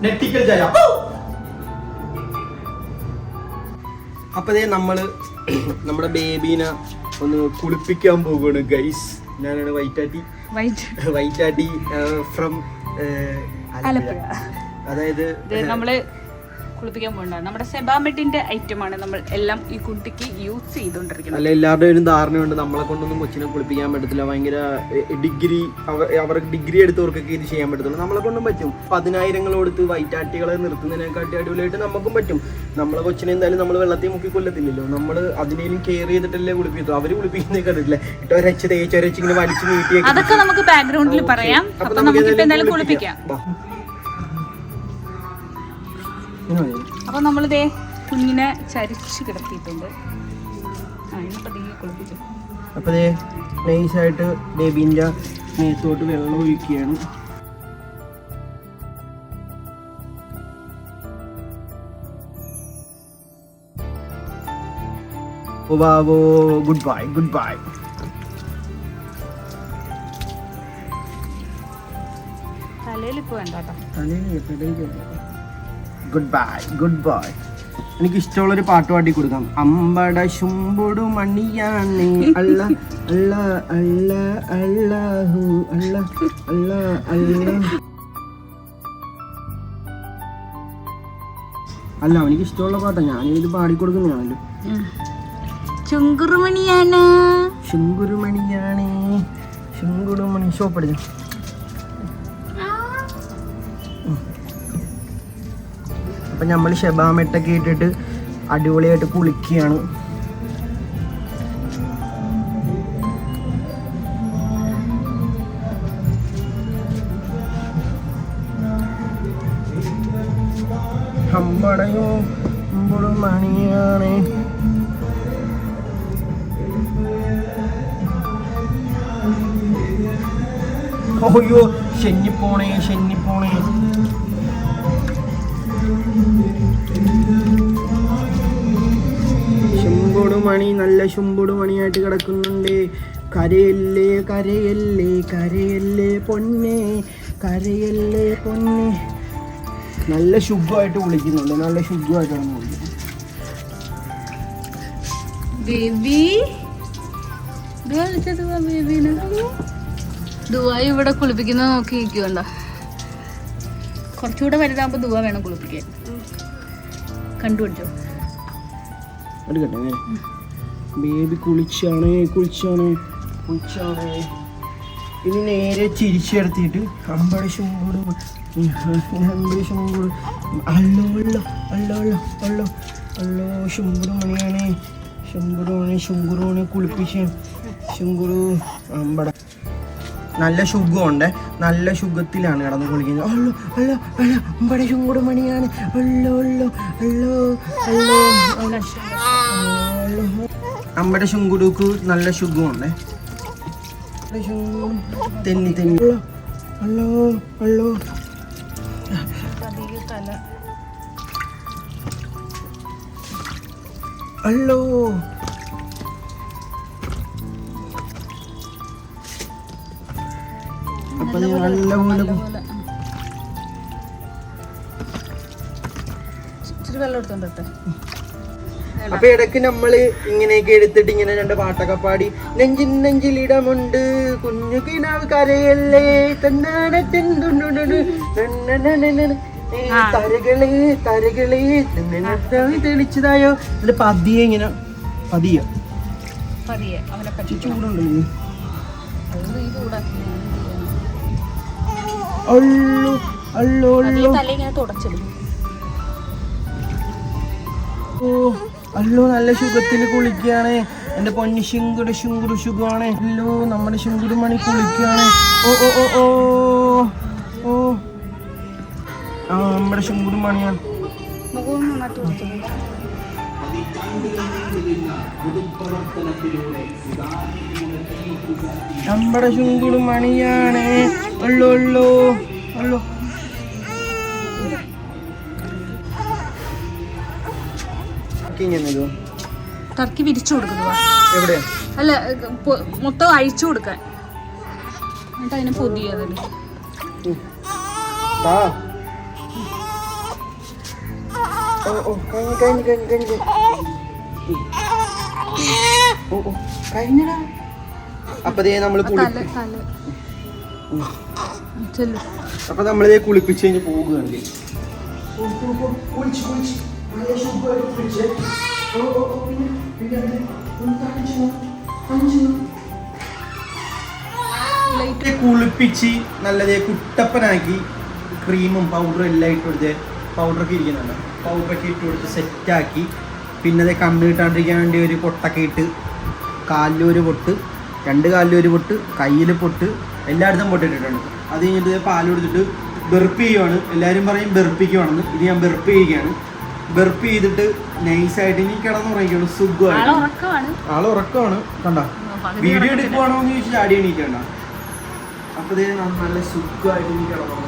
നെറ്റിക്കൽ ചായ. അപ്പൊ നമ്മള് നമ്മുടെ ബേബീനെ ഒന്ന് കുളിപ്പിക്കാൻ പോകുകയാണ് ഗൈസ്. ഞാനാണ് വൈറ്റാട്ടി ഫ്രം ആലപ്പുഴ. അതായത് നമ്മള് കുളിപ്പിക്കാൻ പോകണ്ട നമ്മുടെ സെബാമെഡിന്റെ ഐറ്റമാണ് നമ്മൾ എല്ലാം ഈ കുട്ടിക്ക് യൂസ് ചെയ്തോണ്ടിരിക്കുന്നത്. അല്ല, എല്ലാവരുടെയും ധാരണയുണ്ട് നമ്മളെ കൊണ്ടൊന്നും കൊച്ചിനെ കുളിപ്പിക്കാൻ പറ്റത്തില്ല, ഭയങ്കര ഡിഗ്രി അവർക്ക് ഡിഗ്രി എടുത്തവർക്കൊക്കെ ഇത് ചെയ്യാൻ പറ്റത്തുള്ളൂ. നമ്മളെ കൊണ്ടും പറ്റും. 10,000 കൊടുത്ത് വൈറ്റാട്ടികളെ നിർത്തുന്നതിനെക്കാട്ടി അടിപൊളിയായിട്ട് നമുക്കും പറ്റും. നമ്മളെ കൊച്ചിനെ എന്തായാലും നമ്മൾ വെള്ളത്തിൽ മുക്കി കൊല്ലത്തില്ലല്ലോ, നമ്മൾ അതിനേലും കെയർ ചെയ്തിട്ടല്ലേ കുളിപ്പിക്കത്തു. അവര് കുളിപ്പിക്കുന്നേ കണ്ടിട്ടില്ല, ഇട്ടൊരച്ച് തേച്ചൊരച്ച് ഇങ്ങനെ വലിച്ചു നീട്ടി. അതൊക്കെ നമുക്ക് ബാക്ക്ഗ്രൗണ്ടിൽ പറയാം. അപ്പൊ നമുക്ക് എന്തായാലും കുളിപ്പിക്കാം. അപ്പൊ നമ്മളിതേ കുഞ്ഞിനെ ചരിച്ച് കിടത്തിയിട്ടുണ്ട്. അപ്പൊ നൈസായിട്ട് ബേബീന്റെ മേത്തോട്ട് വെള്ളം ഒഴിക്കുകയാണ്. Good bye good bye. തലയിലിപ്പോ വേണ്ട. Good bye good bye. എനിക്ക് ഇഷ്ടമുള്ളൊരു പാട്ട് പാടി കൊടുക്കാം. അമ്പട ശുംബുടു മണിയാണ് അല്ല അല്ല അല്ല അല്ലാഹു അല്ല അല്ല അല്ല അല്ല എനിക്ക് ഇഷ്ടമുള്ള പാട്ടാ. ഞാനിത് പാടിക്കൊടുക്കുന്നതാണല്ലോ. ചുങ്കുറുമണിയാണ് ശുങ്കുറുമണിയാണ് ശുങ്കുറുമണി ഷോപ്പടിച്ചു. അപ്പം നമ്മൾ ഷെബാമെട്ടൊക്കെ ഇട്ടിട്ട് അടിപൊളിയായിട്ട് കുളിക്കുകയാണ്. അമ്പടയോ മണിയാണ്. ഓയ്യോ ശെന്നിപ്പോണേ ശെന്നിപ്പോണേ. ശുംബുടുമണി നല്ല ശുംബുടുമണിയായിട്ട് കിടക്കുന്നുണ്ട്. കരയല്ലേ കരയല്ലേ കരയല്ലേ പൊന്നെ കരയല്ലേ പൊന്നെ. നല്ല ശുദ്ധമായിട്ട് വിളിക്കുന്നുണ്ട്, നല്ല ശുദ്ധമായിട്ടാണ് വിളിക്കുന്നത്. ദുബായ് ഇവിടെ കുളിപ്പിക്കുന്നത് നോക്കി നിൽക്കുന്നുണ്ടോ? കുറച്ചുകൂടെ വലുതാകുമ്പോ ദുബായ് വേണം കുളിപ്പിക്കാൻ. കണ്ടുപിടിച്ചോ? ബേബി കുളിച്ചാണ് കുളിച്ചാണ് കുളിച്ചാണ്. ഇനി നേരെ ചിരിച്ചെടുത്തിട്ട് അമ്പട ശുംബുടും അമ്പട ശുംബുടും അല്ലോ അല്ലോ അല്ലോ അല്ലോ അല്ലോ അല്ലോ ശുംബുടുമണിയാണ് ശുംബുടുമണി ശുങ്കുറുമണി കുളിപ്പിച്ച് ശുങ്കുറു അമ്പട. നല്ല സുഖമുണ്ട്, നല്ല സുഖത്തിലാണ് കിടന്ന് കുളിക്കുന്നത്. അല്ലോ അല്ലോ അല്ലോ അമ്പട ശുങ്കുടുമണിയാണ് അല്ലോ അല്ലോ അല്ലോ അല്ലോ അല്ലോ. അമ്പട ശുങ്കുടുക്ക് നല്ല സുഖമുണ്ട്. തെന്നി തെന്നി അല്ലോ അല്ലോ. അല്ലോ അപ്പൊ നല്ല പോലെ വെള്ളം എടുത്തോണ്ടട്ടെ. അപ്പൊ ഇടയ്ക്ക് നമ്മള് ഇങ്ങനെയൊക്കെ എടുത്തിട്ട് ഇങ്ങനെ 2 പാട്ടൊക്കെ പാടി നെഞ്ചിൻ നെഞ്ചിലിടമുണ്ട് കുഞ്ഞു കിനാവ് കരയല്ലേ തരകളെ തരകളെ തെളിച്ചതായോ. എന്നിട്ട് പതിയെ ഇങ്ങനെ പതിയെ ചൂടുണ്ടല്ലോ. അല്ലോ അല്ലോ അല്ലോ ഓ അല്ലോ നല്ല സുഖത്തിൽ കുളിക്കുകയാണ് എൻ്റെ പൊന്നി ശുങ്കുട് ശുങ്കുട് സുഖമാണ്. അല്ലോ നമ്മുടെ ശുങ്കുട് മണി കുളിക്കുകയാണ്. ഓ ഓ ഓ ഓ ഓ ആ നമ്മുടെ ശുങ്കുട് മണിയാണ്. നമ്മുടെ ശുങ്കുട് മണിയാണ്. അല്ലോ അല്ലോ അല്ലോ. ടർക്കി വിരിച്ചു കൊടുക്കുക. എവിടെയാ? അല്ല മൊത്തം അഴിച്ചു കൊടുക്കാൻ. എന്നിട്ട് അതിന് പൊതിയത് കഴിഞ്ഞടാ. അപ്പൊ നമ്മള് അപ്പൊ നമ്മളിതേ കുളിപ്പിച്ച് കഴിഞ്ഞ് പോകുകയാണെങ്കിൽ കുളിപ്പിച്ച് നല്ലതേ കുട്ടപ്പനാക്കി ക്രീമും പൗഡറും എല്ലാം ഇട്ട് കൊടുത്ത് പൗഡറൊക്കെ ഇരിക്കുന്നുണ്ട്. പൗഡറൊക്കെ ഇട്ട് കൊടുത്ത് സെറ്റാക്കി പിന്നെ അത് കണ്ണ് കിട്ടാണ്ടിരിക്കാൻ വേണ്ടി ഒരു പൊട്ടൊക്കെ ഇട്ട് കാലിലൊരു പൊട്ട്, 2 കാലിലൊരു പൊട്ട്, കയ്യിൽ പൊട്ട്, എല്ലായിടത്തും പൊട്ടിട്ടിട്ടുണ്ട്. അത് കഴിഞ്ഞിട്ട് പാൽ കൊടുത്തിട്ട് ബെർപ്പ് ചെയ്യുവാണ്. എല്ലാവരും പറയും ബെർപ്പിക്കുവാണെന്ന്. ഇത് ഞാൻ ബെർപ്പ് ചെയ്യുകയാണ്. ബെർപ്പ് ചെയ്തിട്ട് നൈസായിട്ട് ഇനി കിടന്നുറങ്ങിക്കുള്ളൂ. സുഖമാണ്, ആള് ഉറക്കമാണ്. കണ്ട വീഡിയോ എടുക്കുവാണോ എന്ന് ചോദിച്ചാൽ ചാടി എണീക്കണ്ട. അപ്പൊ നല്ല സുഖമായിട്ട് ഇനി കിടന്നുറങ്ങും.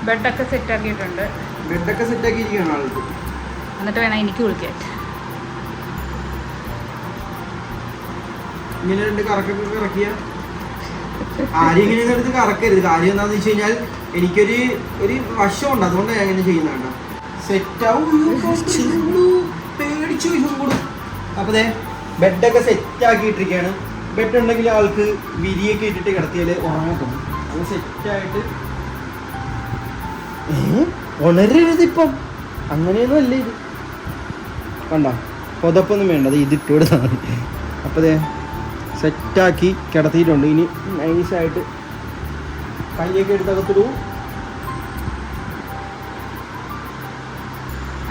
ബെഡൊക്കെ സെറ്റ് ആക്കിയിട്ടുണ്ട്. ബെഡൊക്കെ സെറ്റ് ആക്കിയിരിക്കുകയാണ് ആൾക്ക്. എന്നിട്ട് വേണം എനിക്ക് വിളിക്കാൻ. ഇങ്ങനെ 2 കറക്കൊക്കെ ഇറക്കിയ ആരും ഇങ്ങനെ എടുത്ത് കറക്കരുത്. കാര്യം എന്താണെന്ന് വെച്ച് കഴിഞ്ഞാൽ എനിക്കൊരു വശമുണ്ട്, അതുകൊണ്ടാണ് ഞാൻ ഇങ്ങനെ ചെയ്യുന്നതാണ്. സെറ്റാവും പേടിച്ചു കൂടും. അപ്പൊ ബെഡൊക്കെ സെറ്റ് ആക്കിയിട്ടിരിക്കുകയാണ്. ബെഡ് ഉണ്ടെങ്കിൽ ആൾക്ക് വിരിയൊക്കെ ഇട്ടിട്ട് കിടത്തിയാൽ ഉറങ്ങാൻ തോന്നും. അത് സെറ്റായിട്ട് ഉണരരുത് ഇപ്പം, അങ്ങനെയൊന്നും അല്ല ഇത്. കണ്ട പുതപ്പൊന്നും വേണ്ടത്, ഇതിട്ട് കൊടുത്താൽ മതി. അപ്പോൾ സെറ്റാക്കി കിടത്തിയിട്ടുണ്ട്. ഇനി നൈസായിട്ട് കൈയൊക്കെ എടുത്തകത്തിടും.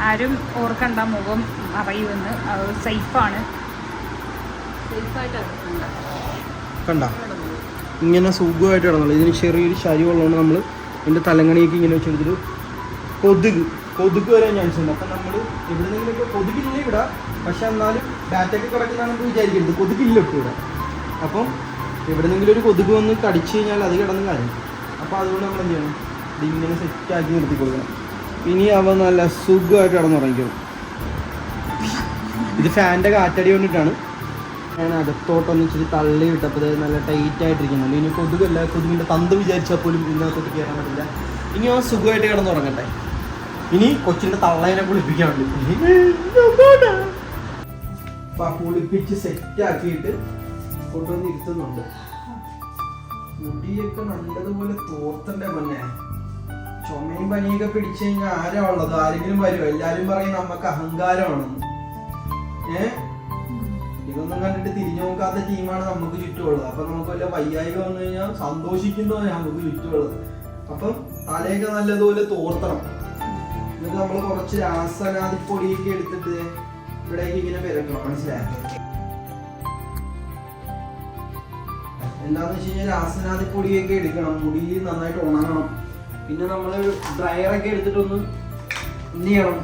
ആരും ഓർക്കണ്ട മുഖം അറിയുമെന്ന്. സേഫാണ്. കണ്ട ഇങ്ങനെ സുഖമായിട്ട് കിടന്നുള്ളൂ. ഇതിന് ചെറിയൊരു ശരീരമുള്ളതുകൊണ്ട് നമ്മൾ ഇതിൻ്റെ തലങ്ങണിയൊക്കെ ഇങ്ങനെ വെച്ചെടുത്തിട്ട് കൊതുക് വരാൻ ചാൻസ് ഉണ്ട്. അപ്പം നമ്മൾ എവിടെന്നെങ്കിലൊക്കെ കൊതുകില്ല ഇവിടെ, പക്ഷെ എന്നാലും ഡാറ്റയൊക്കെ കിടക്കുന്നതാണെന്ന് വിചാരിക്കരുത്. കൊതുകില്ല ഇപ്പം ഇവിടെ. അപ്പം എവിടെന്നെങ്കിലും ഒരു കൊതുക് വന്ന് കടിച്ചു കഴിഞ്ഞാൽ അത് കിടന്ന് കാര്യം. അപ്പോൾ അതുകൊണ്ട് നമ്മൾ എന്ത് ചെയ്യണം, ഇതിങ്ങനെ സെറ്റാക്കി നിർത്തി കൊടുക്കണം. ഇനി അവ നല്ല സുഖമായിട്ട് കിടന്നുറങ്ങിക്കും. ഇത് ഫാനിൻ്റെ കാറ്റടി കൊണ്ടിട്ടാണ് ഞാൻ അകത്തോട്ടൊന്ന് ഇച്ചിരി തള്ളി വിട്ടപ്പോൾ നല്ല ടൈറ്റായിട്ടിരിക്കുന്നുണ്ട്. ഇനി കൊതുകല്ല, കൊതുകിൻ്റെ തന്ത് വിചാരിച്ചാൽ പോലും ഇതിനകത്തോട്ട് കയറാൻ പറ്റില്ല. ഇനി ആ സുഖമായിട്ട് കിടന്നുറങ്ങട്ടെ. ഇനി കൊച്ചിൻ്റെ തള്ളേനെ കുളിപ്പിക്കാനുണ്ട്. അപ്പം കുളിപ്പിച്ച് സെറ്റാക്കിയിട്ട് കൊണ്ടുവന്ന് ഇരുത്തുന്നുണ്ട്. മുടിയൊക്കെ നല്ലതുപോലെ തോർത്തണ്ടേ പൊന്നെ. ചുമയും പനിയൊക്കെ പിടിച്ചു കഴിഞ്ഞാൽ ആരാ ഉള്ളത്? ആരെങ്കിലും വരുമോ? എല്ലാരും പറയും നമുക്ക് അഹങ്കാരമാണെന്ന്. ഇതൊന്നും കണ്ടിട്ട് തിരിഞ്ഞു നോക്കാത്ത ടീമാണ് നമുക്ക് ചുറ്റുമുള്ളത്. അപ്പൊ നമുക്ക് വല്ല വയ്യായിക വന്നു കഴിഞ്ഞാൽ സന്തോഷിക്കുന്നതാണ് നമുക്ക് ചുറ്റുമുള്ളത്. അപ്പം തലയൊക്കെ നല്ലതുപോലെ തോർത്തണം. എന്നിട്ട് നമ്മൾ കുറച്ച് രാസനാദിപ്പൊടിയൊക്കെ എടുത്തിട്ട് ഇവിടേക്ക് ഇങ്ങനെ പെരക്കണം. മനസ്സിലായോ? എന്താന്ന് വെച്ച് കഴിഞ്ഞാൽ രാസനാദിപ്പൊടിയൊക്കെ എടുക്കണം. മുടി നന്നായിട്ട് ഉണങ്ങണം. പിന്നെ നമ്മൾ ഡ്രയറൊക്കെ എടുത്തിട്ടൊന്ന് എന്ത് ചെയ്യണം,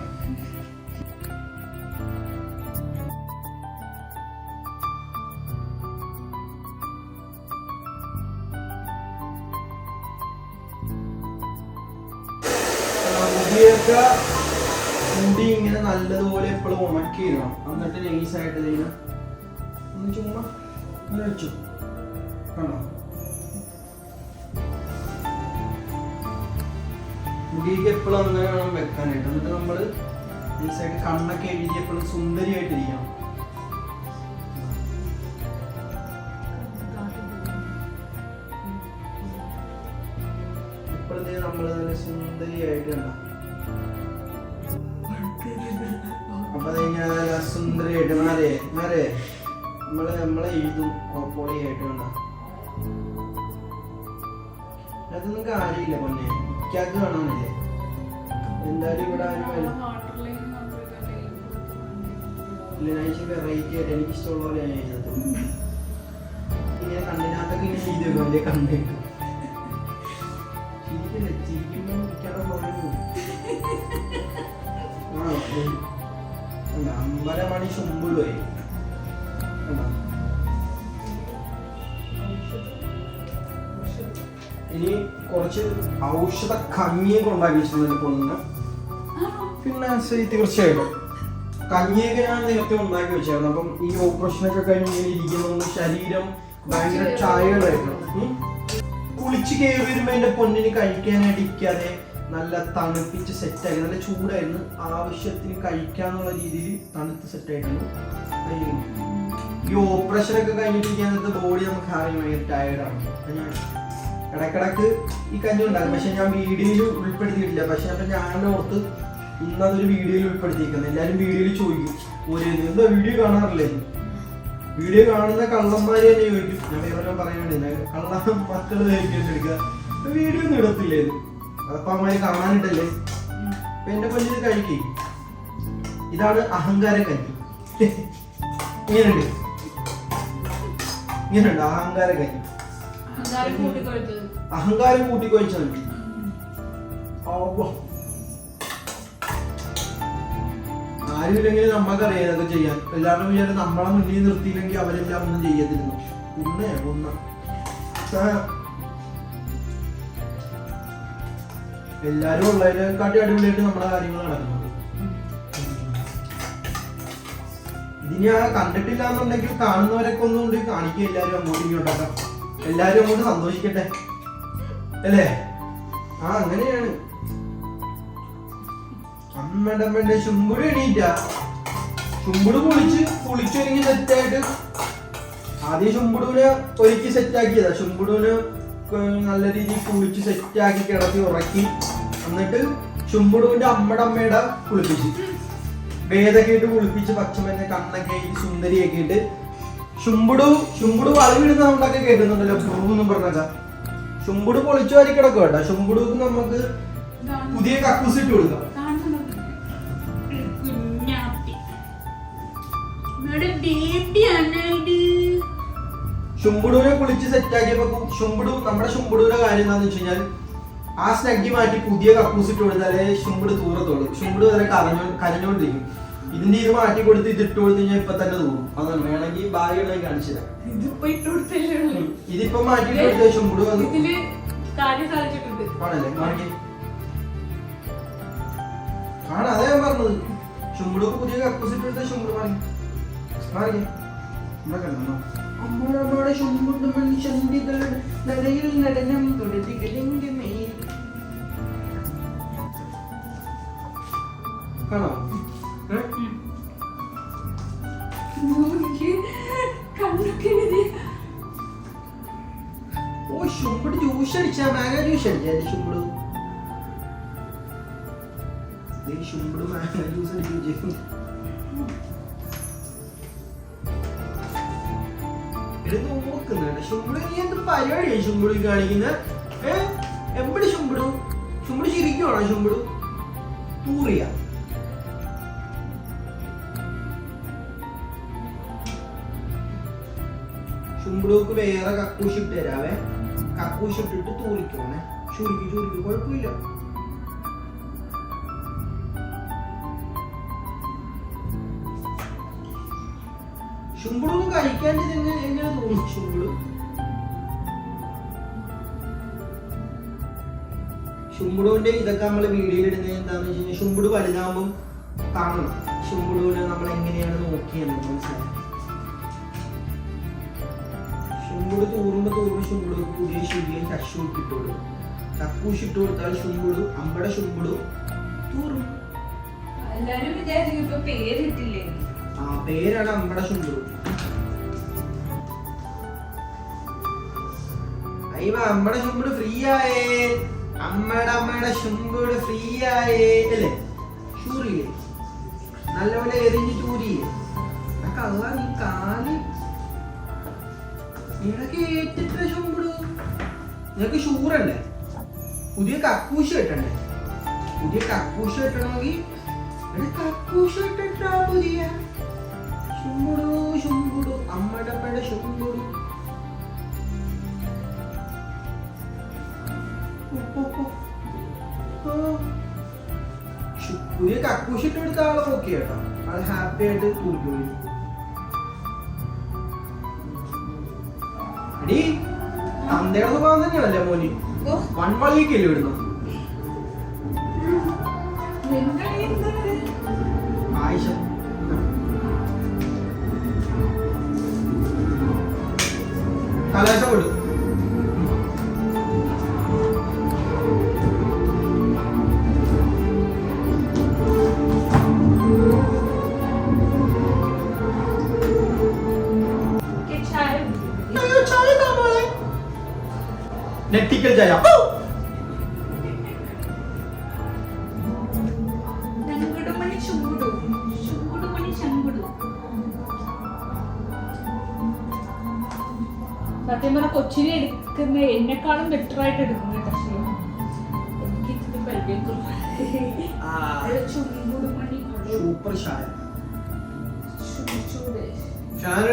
മുടി ഇങ്ങനെ നല്ലതുപോലെ എപ്പോഴും ഉണക്കി ഇടണം. എന്നിട്ട് നൈസായിട്ട് ഒന്ന് ചുമ്മാ അങ്ങനെ വെച്ചു. കണ്ടോ, മുടിയൊക്കെ എപ്പോഴും അങ്ങനെ വേണം വെക്കാനായിട്ട്. എന്നിട്ട് നമ്മൾ നൈസായിട്ട് കണ്ണൊക്കെ എഴുതി എപ്പോഴും സുന്ദരിയായിട്ടിരിക്കണം. ഇപ്പോഴത്തെ നമ്മൾ നല്ല സുന്ദരിയായിട്ട് കണ്ട. അപ്പൊ അതിങ്ങനെ സുന്ദരിയായിട്ട് മാറേ നമ്മളെ എഴുതും പൊളിയായിട്ട് കണ്ട. അതൊന്നും കാര്യമില്ല പൊന്നെ, ഇക്കാക്ക് കാണാനില്ലേ? എന്തായാലും ഇവിടെ ആരും ഇല്ല. ഞാൻ വെറൈറ്റി ആയിട്ട് എനിക്ക് ഇഷ്ടമുള്ള പോലെ ഞാൻ എഴുതത്തു. ഇങ്ങനെ കണ്ണിനകത്തൊക്കെ ഇങ്ങനെ എഴുതി വെക്കും. വലിയ കണ്ണിട്ട് ചിരിക്കുമ്പോ ഇക്കാതെ പറഞ്ഞു. അമ്പലമണി ചുമ്പിടുവായി. ഇനി കുറച്ച് ഔഷധ കഞ്ഞിയൊക്കെ ഉണ്ടാക്കി വെച്ചിട്ടുണ്ട് പൊണ്ണിന്. പിന്നെ തീർച്ചയായിട്ടും കഞ്ഞിയൊക്കെ ഞാൻ നേരത്തെ ഉണ്ടാക്കി വെച്ചായിരുന്നു. അപ്പം ഈ ഓപ്പറേഷനൊക്കെ കഴിഞ്ഞ് ഇങ്ങനെ ഇരിക്കുന്നതുകൊണ്ട് ശരീരം ഭയങ്കര ടയേർഡായിരുന്നു. കുളിച്ച് കയറി വരുമ്പോ എന്റെ പൊന്നിന് കഴിക്കാനായിട്ട് ഇരിക്കാതെ നല്ല തണുപ്പിച്ച് സെറ്റായി, നല്ല ചൂടായിരുന്നു, ആവശ്യത്തിന് കഴിക്കാന്നുള്ള രീതിയിൽ തണുത്ത് സെറ്റായിരുന്നു. ഈ ഓപ്പറേഷനൊക്കെ കഴിഞ്ഞിട്ടിരിക്കാനത്തെ ബോഡി നമുക്ക് അറിയാൻ ഭയങ്കര ടയർഡാണ്. ഞാൻ ഇടക്കിടക്ക് ഈ കഞ്ഞി ഉണ്ടാകും, പക്ഷെ ഞാൻ വീഡിയോയിൽ ഉൾപ്പെടുത്തിയിട്ടില്ല. പക്ഷെ അപ്പം ഞാൻ ഓർത്ത് ഇന്നതൊരു വീഡിയോയിൽ ഉൾപ്പെടുത്തിയിരിക്കുന്നത്. എല്ലാവരും വീഡിയോയിൽ ചോദിക്കും, ഒരു എന്താ വീഡിയോ കാണാറില്ലേ, വീഡിയോ കാണുന്ന കള്ളന്മാര് തന്നെ ചോദിക്കും. ഞാൻ വേറെ പറയാൻ വേണ്ടി കള്ള മക്കള് എടുക്കുക, വീഡിയോ ഒന്നും ഇടത്തില്ലേ, അതപ്പം അമ്മ കാണാനിട്ടല്ലേ. അപ്പൊ എന്റെ കൊഞ്ചിന് കഴിക്കേ. ഇതാണ് അഹങ്കാര കഞ്ഞി. ഇങ്ങനെയുണ്ട്, ഇങ്ങനെയുണ്ട് അഹങ്കാര കഞ്ഞി. അഹങ്കാരം കൂട്ടിക്കൊഴിച്ചാൽ മതി. ആരുമില്ലെങ്കിൽ നമ്മക്കറിയാം ഇതൊക്കെ ചെയ്യാൻ. എല്ലാവരും വിചാരം നമ്മളെ മുന്നിൽ നിർത്തിയില്ലെങ്കിൽ അവരെല്ലാം ഒന്നും ചെയ്യത്തിരുന്നു. എല്ലാരും ഉള്ളതിനെക്കാട്ടി അടിപൊളിയായിട്ട് നമ്മുടെ കാര്യങ്ങൾ നടക്കുന്നത്. ഇതിനി ആ കണ്ടിട്ടില്ല എന്നുണ്ടെങ്കിൽ കാണുന്നവരൊക്കെ ഒന്നുകൊണ്ട് കാണിക്കുക. എല്ലാരും അങ്ങോട്ടും ഇങ്ങോട്ടൊക്കെ എല്ലാരും അങ്ങോട്ട് സന്തോഷിക്കട്ടെ അല്ലേ? അങ്ങനെയാണ്. അമ്മയുടെ ശുമ്പുട് എണീറ്റ, ശുമ്പുട് കുളിച്ചൊരുങ്ങി സെറ്റായിട്ട് ആദ്യം ശുമ്പുടുവിനെ ഒരുക്കി സെറ്റാക്കിയതാ. ശുമ്പുടുവിന് നല്ല രീതിയിൽ കുളിച്ച് സെറ്റാക്കി കിടത്തി ഉറക്കി, എന്നിട്ട് ശുമ്പുടുവിന്റെ അമ്മയുടെ കുളിപ്പിച്ച് ഭേദൊക്കെ ഇട്ട് കുളിപ്പിച്ച് പച്ചമഞ്ഞ കണ്ണൊക്കെ ആയിട്ട് സുന്ദരിയൊക്കെ ഇട്ട് ശുമ്പുടു വളവിടുന്ന സൗണ്ടൊക്കെ കേൾക്കുന്നുണ്ടല്ലോ എന്നും പറഞ്ഞാ. ശുമ്പുടു പൊളിച്ചു വാരി കിടക്കും കേട്ടോ. ശുമ്പുടുക്ക് നമുക്ക് പുതിയ കക്കൂസ് ഇട്ട് കൊടുക്കാം. ശുമ്പുടുവിനെ കുളിച്ച് സെറ്റാക്കിയപ്പോ നമ്മുടെ ശുമ്പുടുവിന്റെ കാര്യം എന്താന്ന് വെച്ച് കഴിഞ്ഞാൽ ആ സ്നഗ്ഗി മാറ്റി പുതിയ കക്കൂസ് ഇട്ട് കൊടുത്താലേ ശുമ്പുട് തൂറത്തോളൂ. ശുമ്പുട് വരെ കരഞ്ഞോണ്ടിരിക്കും. ഇതിന്റെ ഇത് മാറ്റി കൊടുത്ത് ഇത് ഇട്ട് കൊടുത്തു കഴിഞ്ഞാൽ ഇപ്പൊ തന്നെ തൂറും. അതാണ് വേണമെങ്കിൽ ഭാഗ്യമായി കാണിച്ചു തരാം. ഇതിപ്പോ മാറ്റി കൊടുത്ത ശുമ്പുട് ആണല്ലേ മാറി അതേ ഞാൻ പറഞ്ഞത്. ശുമ്പുടുക്ക് പുതിയ കക്കൂസ് ഇട്ട് കൊടുത്ത ശുമ്പുട് മാറി അമ്മയുടെ ശുമ്പുണ്ട് മനുഷ്യന്തികളുടെ നടയിൽ നടനം തുടരുക മേൽ കാണോ. ഓ ശുമ്പുട് ജ്യൂസ് അടിച്ചാ, മാങ്ങ ജ്യൂസ് അടിച്ചാ ശുമ്പുട്. ശുമ്പുട് മാങ്ങ ജ്യൂസ് അടിച്ചു. നോക്കുന്നുണ്ട് ശുമ്പുട്. നീ എന്ത് പരിപാടിയാണ് ശുമ്പുട് കാണിക്കുന്നത്? എവിടെ ശുമ്പുടു? ശുമ്പുട് ചിരിക്കുവാണോ? ശുമ്പുടു തൂറിയ ശുമ്പുടുക്ക് വേറെ കക്കൂശ് ഇട്ട് തരാവേ. കക്കൂശ് ഇട്ടിട്ട് തൂറിക്കോണേ. ചുരുക്കി കുഴപ്പമില്ല. ശുമ്പുടൊന്നും കഴിക്കാൻ എങ്ങനെ തോന്നി? ശുമ്പുടുവിന്റെ ഇതൊക്കെ നമ്മള് വീഡിയോയിൽ ഇടുന്നത് എന്താന്ന് വെച്ച് കഴിഞ്ഞാൽ ശുമ്പുട് വലുതാകുമ്പം കാണണം. ശുമ്പുടുവിനെ നമ്മൾ എങ്ങനെയാണ് നോക്കിയെന്ന് മനസ്സിലായി. ശുമ്പുട് തൂറുമ്പോ ശുമ്പുട് പുതിയ ശുദ്ധിയും കശു ഇട്ട് കൊടുക്കും. കക്കൂശ് ഇട്ട് കൊടുത്താൽ ശുമ്പുടു അമ്പടെ ശുമ്പുടു തൂറും. പേരാണ് അമ്പടെ ശുമ്പുടു. അയ്യോ അമ്മടെ ശുമ്പുട് ഫ്രീ ആയേ. അമ്മയുടെ ശുമ്പുട് ഫ്രീ ആയേ അല്ലേ? ഷൂറില്ലേ? നല്ലപോലെ എറിഞ്ഞ് ചൂരിയേ. കള്ള നീ കാലി നിനക്ക് ഏറ്റിട്ട ശുമ്പുടു. നിനക്ക് ഷൂറല്ലേ? പുതിയ കക്കൂശ് കെട്ടണ്ടേ? പുതിയ കക്കൂശ് കെട്ടണമെങ്കിൽ കക്കൂശ് കെട്ടിട്ടാ പുതിയ ശുമ്പുടു അമ്മയുടെ ശുമ്പുടു. പുതിയ കക്കൂശ് ഇട്ട് എടുത്ത ആളെ നോക്കി കേട്ടോ. അത് ഹാപ്പി ആയിട്ട് തൂക്കിപ്പോയി. അടി തന്തയുടെ സ്വഭാവം തന്നെയാണല്ലേ മോനി? വൺവള്ളിക്കല്ലേ ഇടുന്നു? ആയിഷ കലാശപ്പെടും. ചായ. സത്യം പറഞ്ഞ കൊച്ചിനെ എടുക്കുന്ന എന്നെക്കാളും ബെറ്റർ ആയിട്ട് എടുക്കുന്നത് പക്ഷേ എനിക്ക് ഇത്തിരി പരിചയക്കുറവ്. സൂപ്പർ ഷാൻ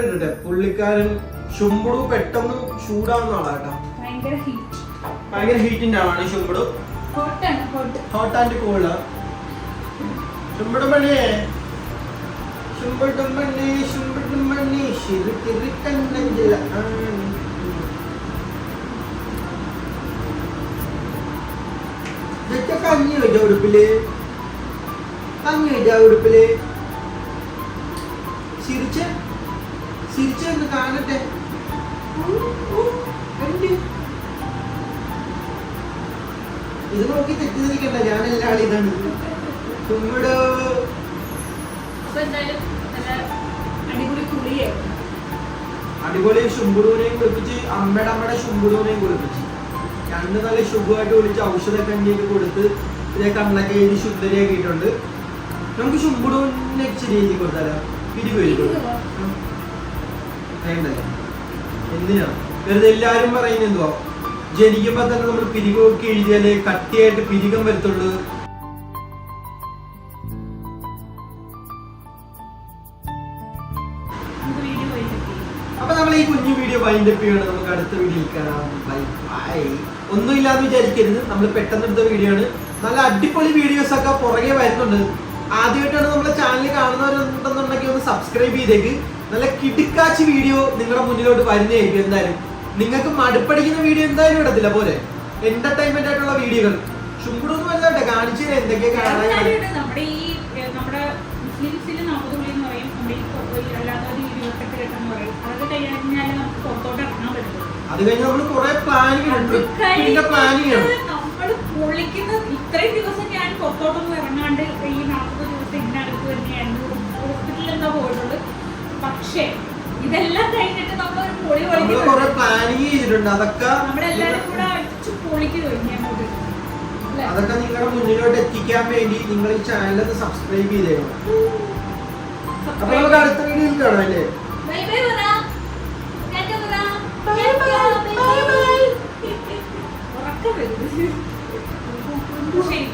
ഇട്ടിട്ടെ പുള്ളിക്കാരൻ ശുംബുടു പെട്ടെന്ന് ചൂടാവുന്ന ആളാട്ടോ. ഭയങ്കര ഹീറ്റിന്റെ ആളാണ് ശുംബുടു. Hot and cool. ശുംബുടുമണിയെ ശുംബുടുമണി ശുംബുടുമണി ശിരുക്കിരിക്കണ്ണഞ്ചില. ഇതൊക്കെ കഞ്ഞി വെച്ച ഉടുപ്പില് ചിരിച്ച് ഒന്ന് കാണട്ടെ. ഇത് നോക്കി തെറ്റിദ്ധരിക്കണ്ട, ഞാൻ എല്ലാ ആളിതാണ്. തുമ്മിടോ അടിപൊളി ശുംബുടുവിനെയും കുളിപ്പിച്ച് അമ്മയുടെ ശുംബുടുവിനെയും കുളിപ്പിച്ച് രണ്ട് നല്ല ശുഭമായിട്ട് വിളിച്ച് ഔഷധക്കഞ്ഞിയൊക്കെ കൊടുത്ത് ഇതേ കണ്ണൊക്കെ എഴുതി ശുദ്ധരിയാക്കിയിട്ടുണ്ട്. നമുക്ക് ശുംബുടുവിനെ ഇച്ചിരി എഴുതി കൊടുത്താലോ? വേണ്ടല്ലേ? എന്തിനാ വെറുതെ എല്ലാരും പറയുന്നത് എന്തുവാ, ജനിക്കുമ്പോ തന്നെ നമ്മൾ പിരികൊക്കെ എഴുതിയാലേ കട്ടിയായിട്ട് പിരികം വരത്തുള്ളൂ. അപ്പൊ നമ്മൾ ഈ കുഞ്ഞു വീഡിയോ വൈൻഡപ്പ് ചെയ്യണം. നമുക്ക് അടുത്ത വീഡിയോയിൽ കാണാം. Bye bye. ഒന്നുമില്ലാന്ന് വിചാരിക്കരുത്, നമ്മൾ പെട്ടെന്ന് എടുത്ത വീഡിയോ ആണ്. നല്ല അടിപൊളി വീഡിയോസ് ഒക്കെ പുറകെ വരുന്നുണ്ട്. ആദ്യമായിട്ടാണ് നമ്മളെ ചാനൽ കാണുന്നവരുണ്ടെന്നുണ്ടെങ്കിൽ ഒന്ന് സബ്സ്ക്രൈബ് ചെയ്തേക്ക്. നല്ല കിടുക്കാച്ചി വീഡിയോ നിങ്ങളുടെ മുന്നിലോട്ട് വരുന്നതായിരിക്കും. എന്തായാലും നിങ്ങൾക്ക് മടുപ്പടിക്കുന്ന വീഡിയോ എന്തായാലും ഇടത്തില്ല പോലെ എന്റർടൈൻമെന്റ് ആയിട്ടുള്ള വീഡിയോകൾ. ശുംബുടൊന്നും അല്ലാട്ടെ കാണിച്ചു തരാം എന്തൊക്കെയാ കാണാൻ. അത് കഴിഞ്ഞ് നമ്മൾ കുറെ പ്ലാനിങ് ഉണ്ട്. ഇത്രയും ദിവസം ഞാൻ പുറത്തോട്ടൊന്നും ഇറങ്ങാണ്ട് ഈ 40 ദിവസം ഇന്നടുത്ത് തന്നെയായിരുന്നു ഹോസ്പിറ്റലിൽ എന്താ പോയിട്ടുള്ളത്. പക്ഷേ ഇതെല്ലാം കഴിഞ്ഞിട്ട് നമ്മളൊരു പൊളി പ്ലാനിങ് ചെയ്തിട്ടുണ്ട്. അതൊക്കെ നമ്മളെല്ലാരും കൂടെ അടിച്ചു പൊളിക്ക് കഴിഞ്ഞോട്ട് അതൊക്കെ നിങ്ങളുടെ മുന്നിലോട്ട് എത്തിക്കാൻ വേണ്ടി നിങ്ങൾ ഈ ചാനൽ ഒന്ന് സബ്സ്ക്രൈബ് ചെയ്തേക്കണം. അപ്പൊ നമുക്ക് അടുത്ത വീഡിയോയിൽ കാണാം അല്ലേ? ബൈ ബൈ പറ. ഉറക്കം വരുന്നു. ശരി.